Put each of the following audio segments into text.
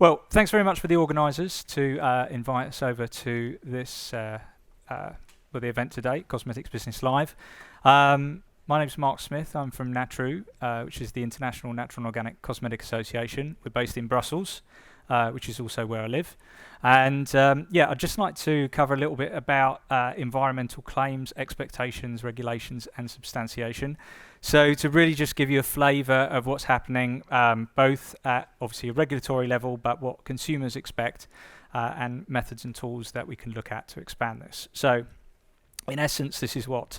Well, thanks very much for the organisers to invite us over to this the event today, Cosmetics Business Live. My name's Mark Smith. I'm from NATRU, which is the International Natural and Organic Cosmetic Association. We're based in Brussels, which is also where I live. And I'd just like to cover a little bit about environmental claims, expectations, regulations, and substantiation. So to really just give you a flavour of what's happening, both at obviously a regulatory level, but what consumers expect, and methods and tools that we can look at to expand this. So in essence, this is what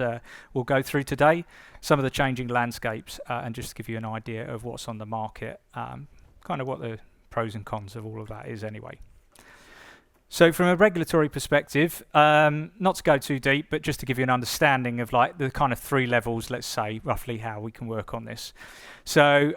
we'll go through today, some of the changing landscapes, and just to give you an idea of what's on the market, kind of what the pros and cons of all of that is anyway. So from a regulatory perspective, not to go too deep, but just to give you an understanding of like the kind of three levels, let's say, roughly how we can work on this. So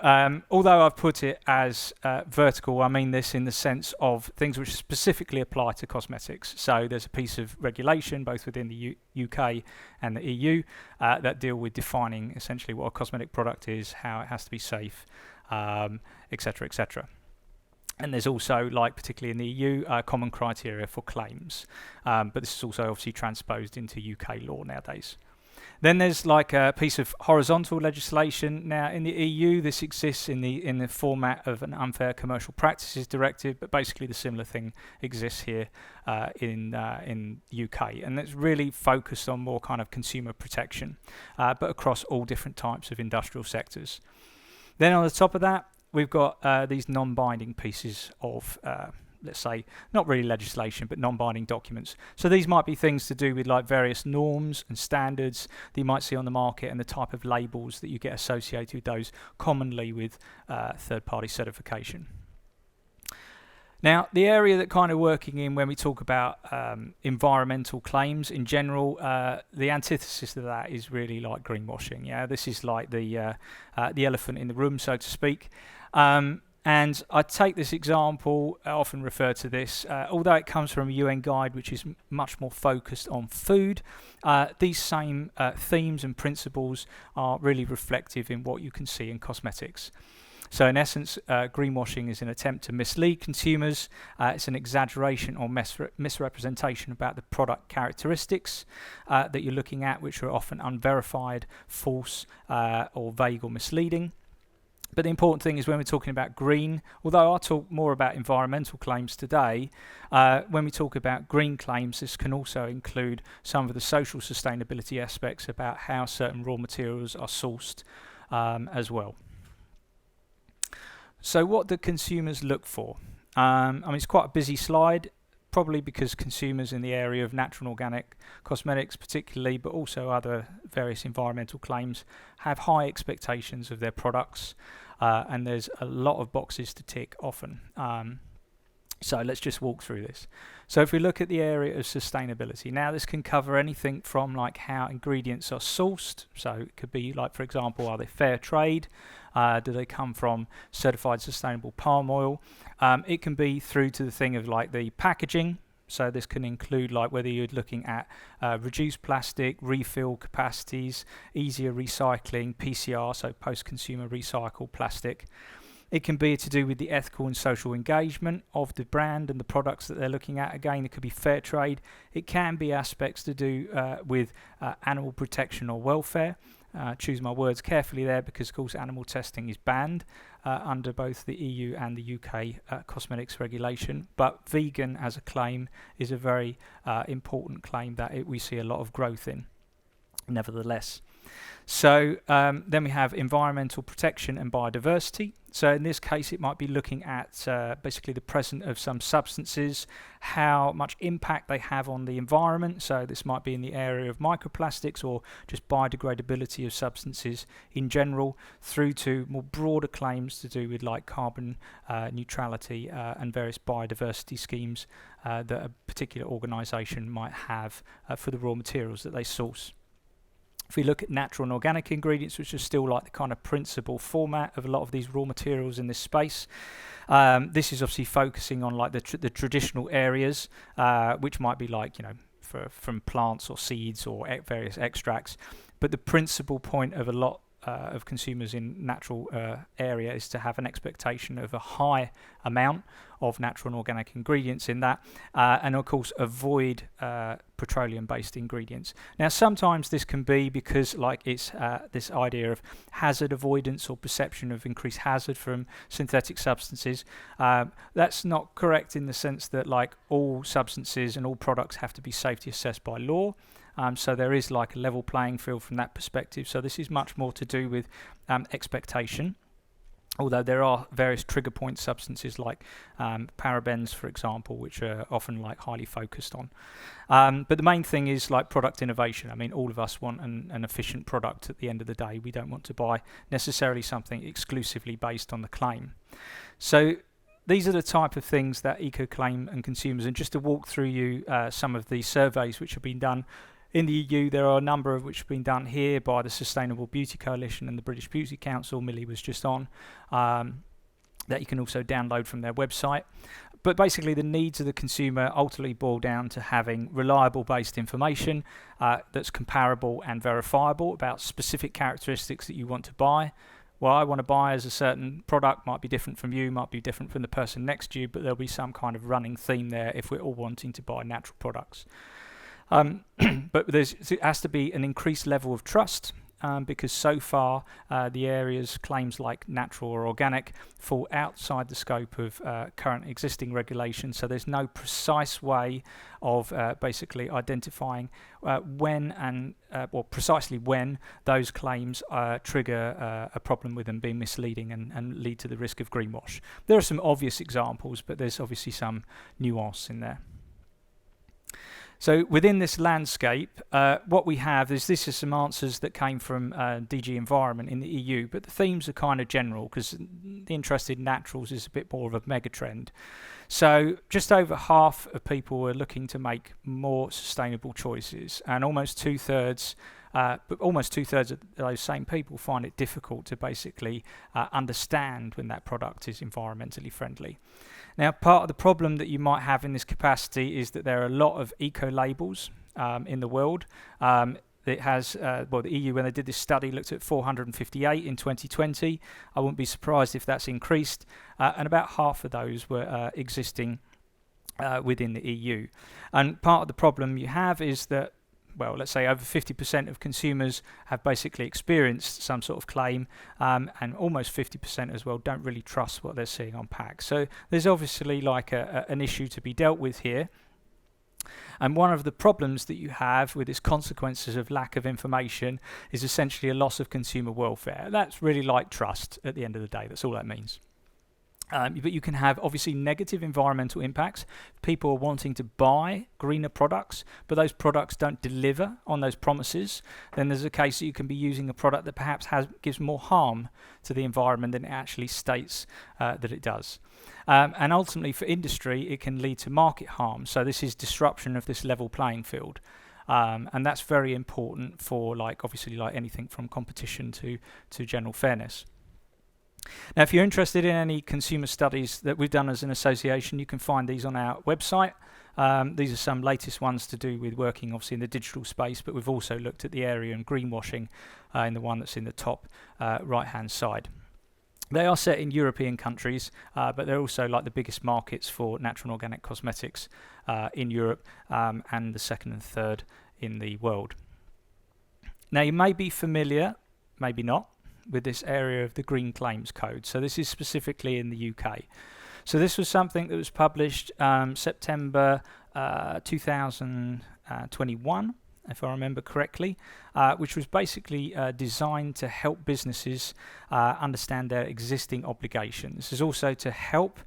although I've put it as vertical, I mean this in the sense of things which specifically apply to cosmetics. So there's a piece of regulation, both within the UK and the EU, that deal with defining essentially what a cosmetic product is, how it has to be safe, etc., etc. And there's also, like particularly in the EU, common criteria for claims. But this is also obviously transposed into UK law nowadays. Then there's like a piece of horizontal legislation. Now in the EU, this exists in the format of an unfair commercial practices directive, but basically the similar thing exists here in UK, and it's really focused on more kind of consumer protection, but across all different types of industrial sectors. Then on the top of that, we've got these non-binding pieces of, let's say, not really legislation, but non-binding documents. So these might be things to do with like various norms and standards that you might see on the market and the type of labels that you get associated with those, commonly with third-party certification. Now, the area that kind of working in when we talk about environmental claims in general, the antithesis of that is really like greenwashing. Yeah, this is like the elephant in the room, so to speak. And I take this example, I often refer to this, although it comes from a UN guide which is much more focused on food, these same themes and principles are really reflective in what you can see in cosmetics. So in essence, greenwashing is an attempt to mislead consumers. It's an exaggeration or misrepresentation about the product characteristics that you're looking at, which are often unverified, false, or vague or misleading. But the important thing is when we're talking about green, although I'll talk more about environmental claims today, when we talk about green claims, this can also include some of the social sustainability aspects about how certain raw materials are sourced as well. So what do consumers look for? I mean, it's quite a busy slide, probably because consumers in the area of natural and organic cosmetics particularly, but also other various environmental claims, have high expectations of their products, and there's a lot of boxes to tick often. So let's just walk through this. So if we look at the area of sustainability, now this can cover anything from like how ingredients are sourced. So it could be like, for example, are they fair trade? Do they come from certified sustainable palm oil? It can be through to the thing of like the packaging. So this can include like whether you're looking at reduced plastic, refill capacities, easier recycling, PCR, so post-consumer recycled plastic. It can be to do with the ethical and social engagement of the brand and the products that they're looking at. Again, it could be fair trade. It can be aspects to do with animal protection or welfare. Choose my words carefully there because, of course, animal testing is banned under both the EU and the UK cosmetics regulation. But vegan as a claim is a very important claim that we see a lot of growth in, nevertheless. So then we have environmental protection and biodiversity. So in this case, it might be looking at basically the presence of some substances, how much impact they have on the environment. So this might be in the area of microplastics or just biodegradability of substances in general, through to more broader claims to do with like carbon neutrality and various biodiversity schemes that a particular organisation might have for the raw materials that they source. If we look at natural and organic ingredients, which is still like the kind of principal format of a lot of these raw materials in this space, this is obviously focusing on like the traditional areas, which might be like, you know, from plants or seeds or various extracts. But the principal point of a lot of consumers in natural area is to have an expectation of a high amount of natural and organic ingredients in that, and of course avoid petroleum-based ingredients. Now sometimes this can be because like it's this idea of hazard avoidance or perception of increased hazard from synthetic substances. That's not correct in the sense that like all substances and all products have to be safety assessed by law. So there is like a level playing field from that perspective. So this is much more to do with expectation. Although there are various trigger point substances like parabens, for example, which are often like highly focused on. But the main thing is like product innovation. I mean, all of us want an efficient product at the end of the day. We don't want to buy necessarily something exclusively based on the claim. So these are the type of things that EcoClaim and consumers, and just to walk through you some of the surveys which have been done in the EU, there are a number of which have been done here by the Sustainable Beauty Coalition and the British Beauty Council. Millie was just on, that you can also download from their website. But basically the needs of the consumer ultimately boil down to having reliable based information that's comparable and verifiable about specific characteristics that you want to buy. What I want to buy as a certain product might be different from you, might be different from the person next to you, but there'll be some kind of running theme there if we're all wanting to buy natural products. But it has to be an increased level of trust, because so far the areas claims like natural or organic fall outside the scope of current existing regulations. So there's no precise way of basically identifying when and precisely when those claims trigger a problem with them being misleading and lead to the risk of greenwash. There are some obvious examples, but there's obviously some nuance in there. So within this landscape, what we have is this is some answers that came from DG Environment in the EU, but the themes are kind of general because the interest in naturals is a bit more of a mega trend. So just over half of people are looking to make more sustainable choices, and almost two-thirds of those same people find it difficult to basically understand when that product is environmentally friendly. Now, part of the problem that you might have in this capacity is that there are a lot of eco-labels in the world. It has, the EU, when they did this study, looked at 458 in 2020. I wouldn't be surprised if that's increased. And about half of those were existing within the EU. And part of the problem you have is that, well, let's say over 50% of consumers have basically experienced some sort of claim, and almost 50% as well don't really trust what they're seeing on packs. So there's obviously like an issue to be dealt with here. And one of the problems that you have with this consequences of lack of information is essentially a loss of consumer welfare. That's really like trust at the end of the day. That's all that means. But you can have obviously negative environmental impacts. People are wanting to buy greener products, but those products don't deliver on those promises. Then there's a case that you can be using a product that perhaps gives more harm to the environment than it actually states that it does. And ultimately for industry, it can lead to market harm. So this is disruption of this level playing field. And that's very important for obviously anything from competition to general fairness. Now, if you're interested in any consumer studies that we've done as an association, you can find these on our website. These are some latest ones to do with working obviously in the digital space, but we've also looked at the area and greenwashing in the one that's in the top right-hand side. They are set in European countries, but they're also like the biggest markets for natural and organic cosmetics in Europe, and the second and third in the world. Now, you may be familiar, maybe not, with this area of the Green Claims Code. So this is specifically in the UK. So this was something that was published September 2021, if I remember correctly, which was basically designed to help businesses understand their existing obligations. This is also to help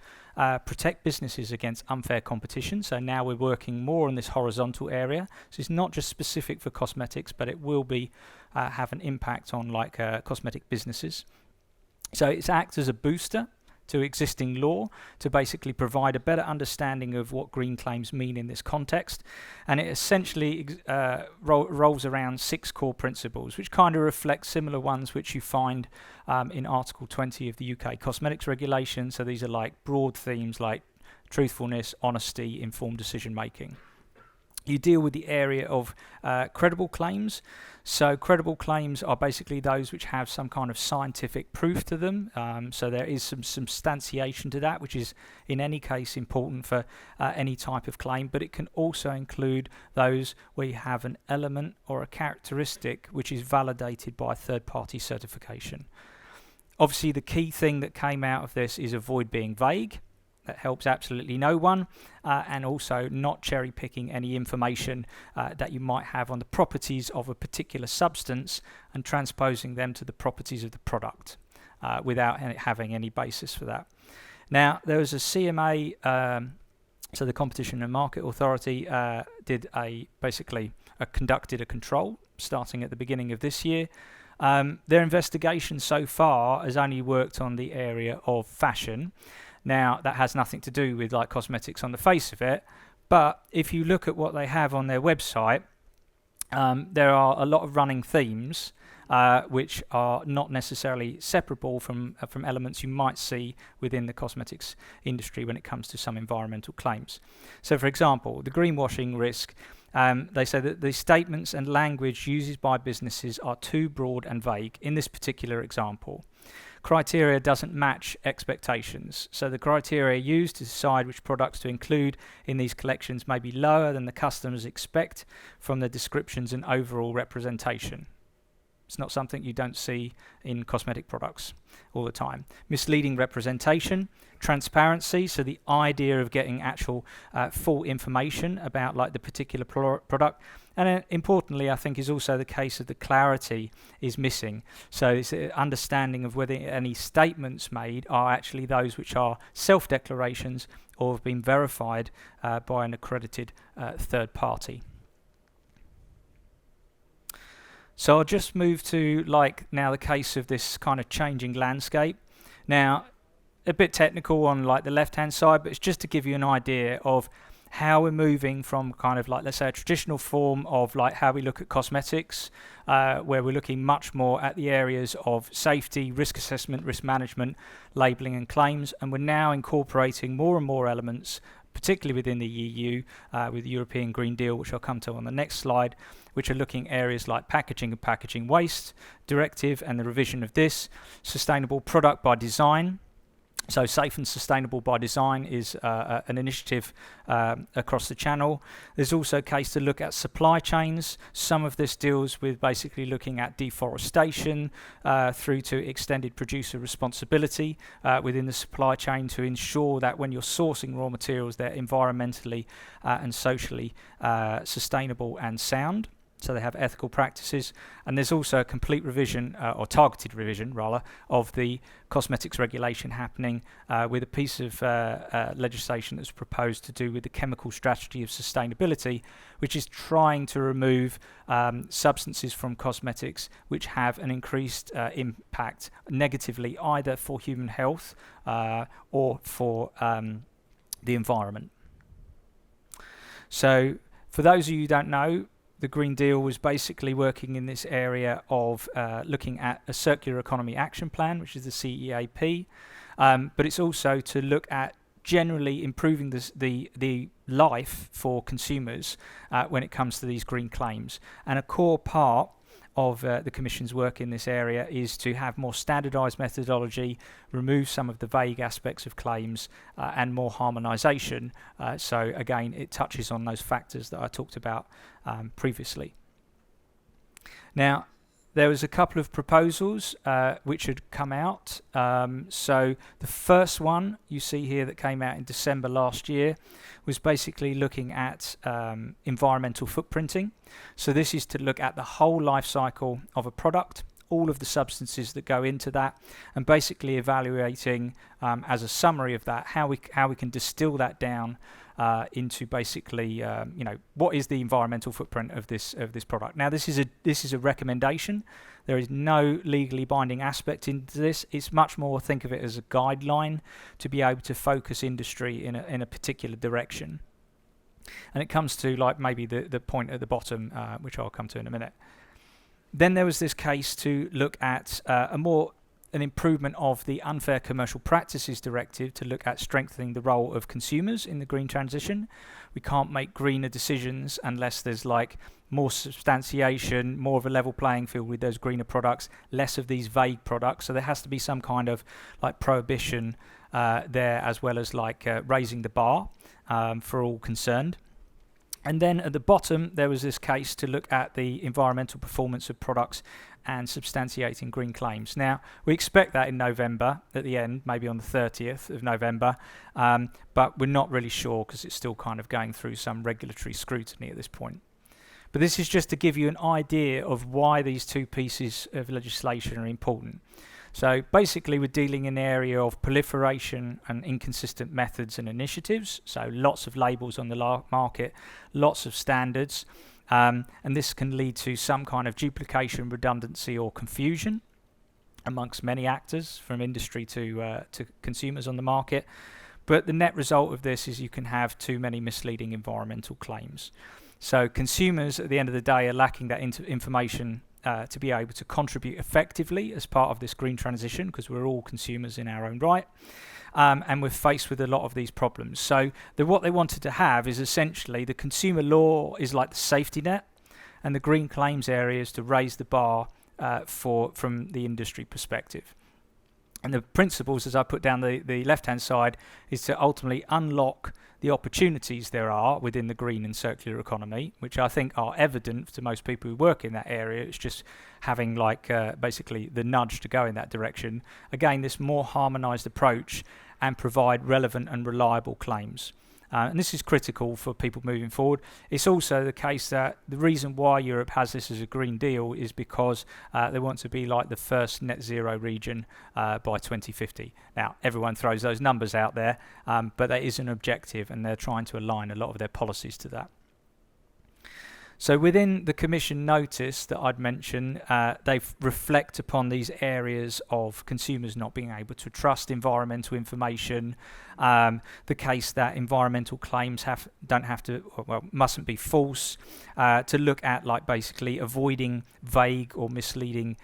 protect businesses against unfair competition. So now we're working more on this horizontal area. So it's not just specific for cosmetics, but it will be have an impact on cosmetic businesses. So it acts as a booster to existing law to basically provide a better understanding of what green claims mean in this context. And it essentially rolls around 6 core principles, which kind of reflect similar ones which you find in Article 20 of the UK Cosmetics Regulation. So these are like broad themes like truthfulness, honesty, informed decision making. you deal with the area of credible claims. So credible claims are basically those which have some kind of scientific proof to them. So there is some substantiation to that, which is in any case important for any type of claim, but it can also include those where you have an element or a characteristic which is validated by third-party certification. Obviously, the key thing that came out of this is avoid being vague. That helps absolutely no one, and also not cherry picking any information that you might have on the properties of a particular substance and transposing them to the properties of the product without having any basis for that. Now, there was a CMA, so the Competition and Market Authority conducted a control starting at the beginning of this year. Their investigation so far has only worked on the area of fashion. Now, that has nothing to do with like cosmetics on the face of it, but if you look at what they have on their website, there are a lot of running themes which are not necessarily separable from elements you might see within the cosmetics industry when it comes to some environmental claims. So, for example, the greenwashing risk, they say that the statements and language used by businesses are too broad and vague in this particular example. Criteria doesn't match expectations. So the criteria used to decide which products to include in these collections may be lower than the customers expect from the descriptions and overall representation. It's not something you don't see in cosmetic products all the time. Misleading representation, transparency, so the idea of getting actual full information about like the particular product. And importantly, I think is also the case of the clarity is missing. So it's an understanding of whether any statements made are actually those which are self-declarations or have been verified by an accredited third party. So I'll just move to like now the case of this kind of changing landscape. Now, a bit technical on like the left-hand side, but it's just to give you an idea of how we're moving from kind of like, let's say, a traditional form of like how we look at cosmetics, where we're looking much more at the areas of safety, risk assessment, risk management, labeling and claims, and we're now incorporating more and more elements, particularly within the EU, with the European Green Deal, which I'll come to on the next slide, which are looking areas like packaging and packaging waste directive and the revision of this, sustainable product by design. So safe and sustainable by design is an initiative across the channel. There's also a case to look at supply chains. Some of this deals with basically looking at deforestation through to extended producer responsibility within the supply chain to ensure that when you're sourcing raw materials, they're environmentally and socially sustainable and sound. So they have ethical practices, and there's also a complete revision, or targeted revision rather, of the cosmetics regulation happening with a piece of legislation that's proposed to do with the chemical strategy of sustainability, which is trying to remove substances from cosmetics which have an increased impact negatively either for human health or for the environment. So for those of you who don't know, the Green Deal was basically working in this area of looking at a circular economy action plan, which is the CEAP, but it's also to look at generally improving the life for consumers when it comes to these green claims. And a core part of the Commission's work in this area is to have more standardised methodology, remove some of the vague aspects of claims, and more harmonisation. So again, it touches on those factors that I talked about previously. Now, there was a couple of proposals which had come out. So the first one you see here that came out in December last year was basically looking at environmental footprinting. So this is to look at the whole life cycle of a product, all of the substances that go into that, and basically evaluating as a summary of that how we can distill that down into basically what is the environmental footprint of this product. Now this is a recommendation. There is no legally binding aspect into this. It's much more, think of it as a guideline to be able to focus industry in a particular direction. And it comes to like maybe the point at the bottom, which I'll come to in a minute. Then there was this case to look at a more an improvement of the Unfair Commercial Practices Directive to look at strengthening the role of consumers in the green transition. We can't make greener decisions unless there's like more substantiation, more of a level playing field with those greener products, less of these vague products. So there has to be some kind of like prohibition there, as well as like raising the bar for all concerned. And then at the bottom, there was this case to look at the environmental performance of products and substantiating green claims. Now, we expect that in November, at the end, maybe on the 30th of November, but we're not really sure because it's still kind of going through some regulatory scrutiny at this point. But this is just to give you an idea of why these two pieces of legislation are important. So basically, we're dealing in the area of proliferation and inconsistent methods and initiatives. So lots of labels on the market, lots of standards, and this can lead to some kind of duplication, redundancy, or confusion amongst many actors, from industry to consumers on the market. But the net result of this is you can have too many misleading environmental claims. So consumers, at the end of the day, are lacking that information to be able to contribute effectively as part of this green transition, because we're all consumers in our own right, and we're faced with a lot of these problems. So what they wanted to have is essentially the consumer law is like the safety net, and the green claims area is to raise the bar from the industry perspective. And the principles, as I put down the left-hand side, is to ultimately unlock the opportunities there are within the green and circular economy, which I think are evident to most people who work in that area. It's just having like basically the nudge to go in that direction. Again, this more harmonized approach and provide relevant and reliable claims. And this is critical for people moving forward. It's also the case that the reason why Europe has this as a Green Deal is because they want to be like the first net zero region by 2050. Now, everyone throws those numbers out there, but that is an objective, and they're trying to align a lot of their policies to that. So within the Commission notice that I'd mentioned, they reflect upon these areas of consumers not being able to trust environmental information, the case that environmental claims mustn't be false, to look at like basically avoiding vague or misleading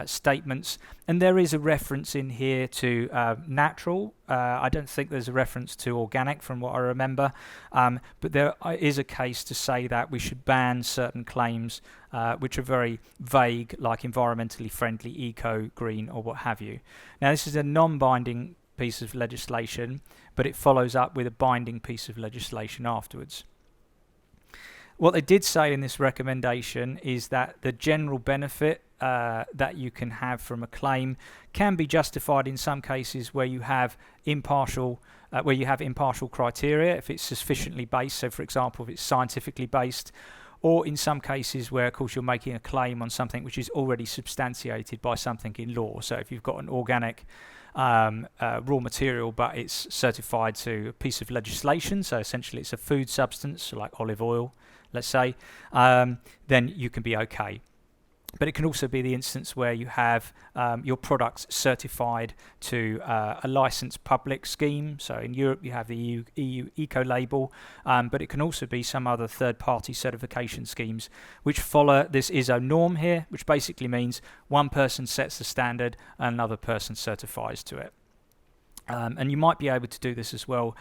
statements. And there is a reference in here to natural. I don't think there's a reference to organic from what I remember, but there is a case to say that we should ban certain claims which are very vague, like environmentally friendly, eco, green, or what have you. Now, this is a non-binding piece of legislation, but it follows up with a binding piece of legislation afterwards. What they did say in this recommendation is that the general benefit that you can have from a claim can be justified in some cases where you have impartial criteria, if it's sufficiently based. So, for example, if it's scientifically based, or in some cases where, of course, you're making a claim on something which is already substantiated by something in law. So, if you've got an organic raw material, but it's certified to a piece of legislation, so essentially it's a food substance, like olive oil, let's say, then you can be okay. But it can also be the instance where you have your products certified to a licensed public scheme. So in Europe, you have the EU Eco label, but it can also be some other third-party certification schemes which follow this ISO norm here, which basically means one person sets the standard and another person certifies to it. And you might be able to do this as well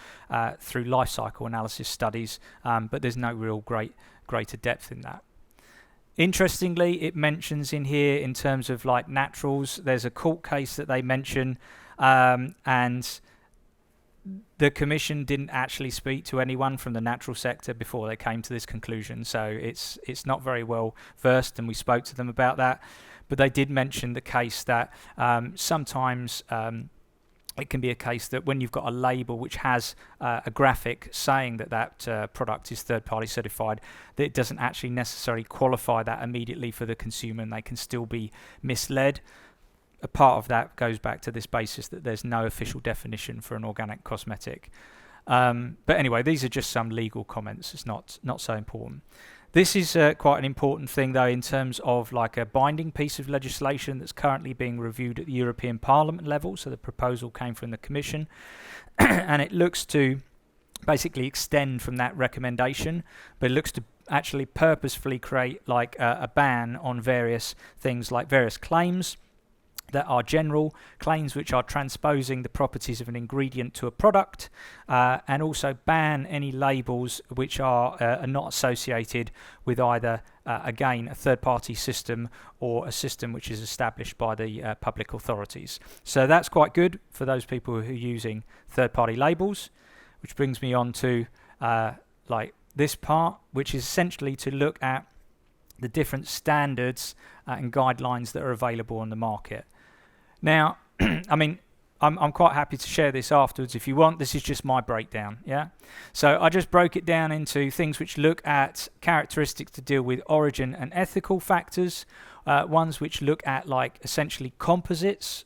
through life cycle analysis studies, but there's no real greater depth in that. Interestingly, it mentions in here, in terms of like naturals, there's a court case that they mention, and the Commission didn't actually speak to anyone from the natural sector before they came to this conclusion. So it's not very well versed, and we spoke to them about that. But they did mention the case that sometimes it can be a case that when you've got a label which has a graphic saying that product is third-party certified, that it doesn't actually necessarily qualify that immediately for the consumer, and they can still be misled. A part of that goes back to this basis that there's no official definition for an organic cosmetic. But anyway, these are just some legal comments. It's not so important. This is quite an important thing, though, in terms of like a binding piece of legislation that's currently being reviewed at the European Parliament level. So the proposal came from the Commission, and it looks to basically extend from that recommendation, but it looks to actually purposefully create like a ban on various things, like various claims. that are general, claims which are transposing the properties of an ingredient to a product, and also ban any labels which are not associated with either, again, a third-party system or a system which is established by the public authorities. So that's quite good for those people who are using third-party labels, which brings me on to like this part, which is essentially to look at the different standards and guidelines that are available on the market. Now, I mean, I'm quite happy to share this afterwards if you want. This is just my breakdown, yeah? So I just broke it down into things which look at characteristics to deal with origin and ethical factors, ones which look at like essentially composites.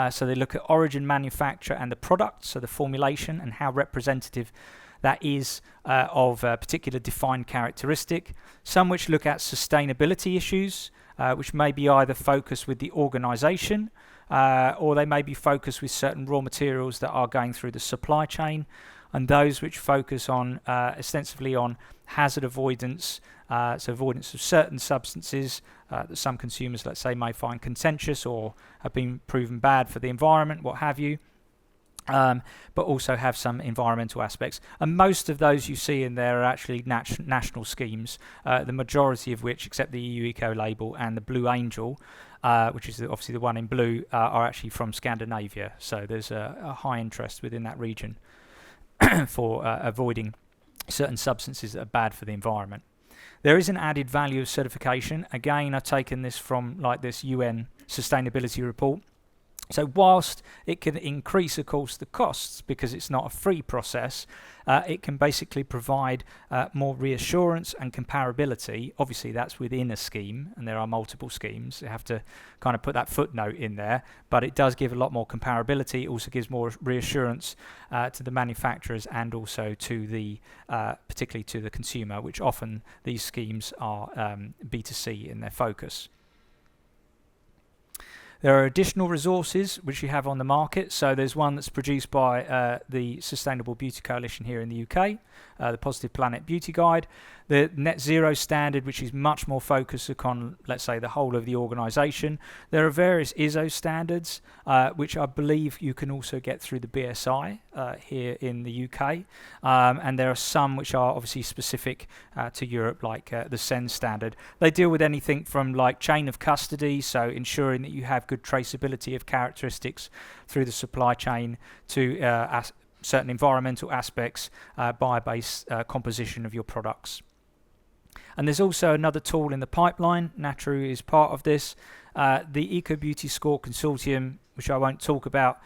So they look at origin, manufacture and the product, so the formulation and how representative that is of a particular defined characteristic. Some which look at sustainability issues, which may be either focused with the organization, or they may be focused with certain raw materials that are going through the supply chain, and those which focus on extensively on hazard avoidance, so avoidance of certain substances that some consumers, let's say, may find contentious or have been proven bad for the environment, what have you. But also have some environmental aspects. And most of those you see in there are actually national schemes, the majority of which, except the EU Eco label and the Blue Angel, which is obviously the one in blue, are actually from Scandinavia. So there's a high interest within that region for avoiding certain substances that are bad for the environment. There is an added value of certification. Again, I've taken this from like this UN sustainability report. So whilst it can increase, of course, the costs because it's not a free process, it can basically provide more reassurance and comparability. Obviously, that's within a scheme, and there are multiple schemes. You have to kind of put that footnote in there, but it does give a lot more comparability. It also gives more reassurance to the manufacturers and also to the, particularly to the consumer, which often these schemes are B2C in their focus. There are additional resources which you have on the market. So there's one that's produced by the Sustainable Beauty Coalition here in the UK, the Positive Planet Beauty Guide. The Net Zero Standard, which is much more focused upon, let's say, the whole of the organisation. There are various ISO standards, which I believe you can also get through the BSI here in the UK. And there are some which are obviously specific to Europe, like the SEN standard. They deal with anything from like chain of custody, so ensuring that you have good traceability of characteristics through the supply chain, to certain environmental aspects, bio-based composition of your products. And there's also another tool in the pipeline. Natru is part of this, the Eco Beauty Score Consortium, which I won't talk about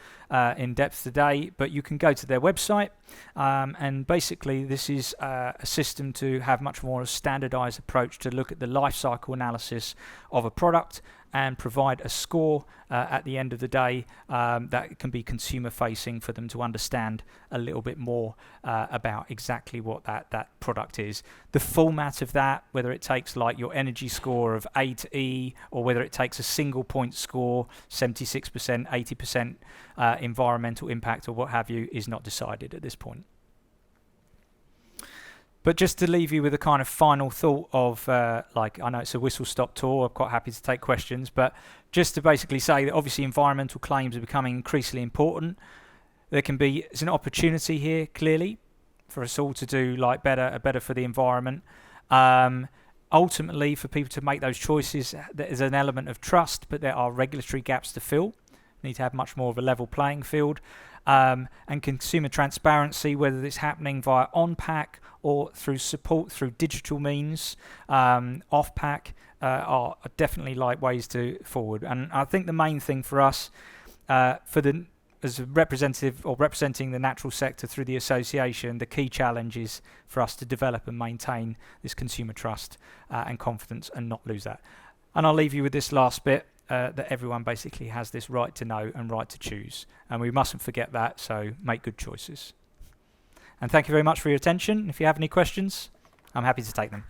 in depth today, but you can go to their website, and basically this is a system to have much more a standardized approach to look at the life cycle analysis of a product and provide a score at the end of the day that can be consumer facing for them to understand a little bit more about exactly what that product is. The format of that, whether it takes like your energy score of A to E, or whether it takes a single point score, 76%, 80% environmental impact or what have you, is not decided at this point. But just to leave you with a kind of final thought of, like, I know it's a whistle-stop tour, I'm quite happy to take questions, but just to basically say that obviously environmental claims are becoming increasingly important. It's an opportunity here, clearly, for us all to do like better for the environment. Ultimately, for people to make those choices, there is an element of trust, but there are regulatory gaps to fill. Need to have much more of a level playing field. And consumer transparency, whether it's happening via on-pack or through support through digital means, off-pack, are definitely like ways to forward. And I think the main thing for us, as a representative or representing the natural sector through the association, the key challenge is for us to develop and maintain this consumer trust and confidence and not lose that. And I'll leave you with this last bit. That everyone basically has this right to know and right to choose. And we mustn't forget that, so make good choices. And thank you very much for your attention. If you have any questions, I'm happy to take them.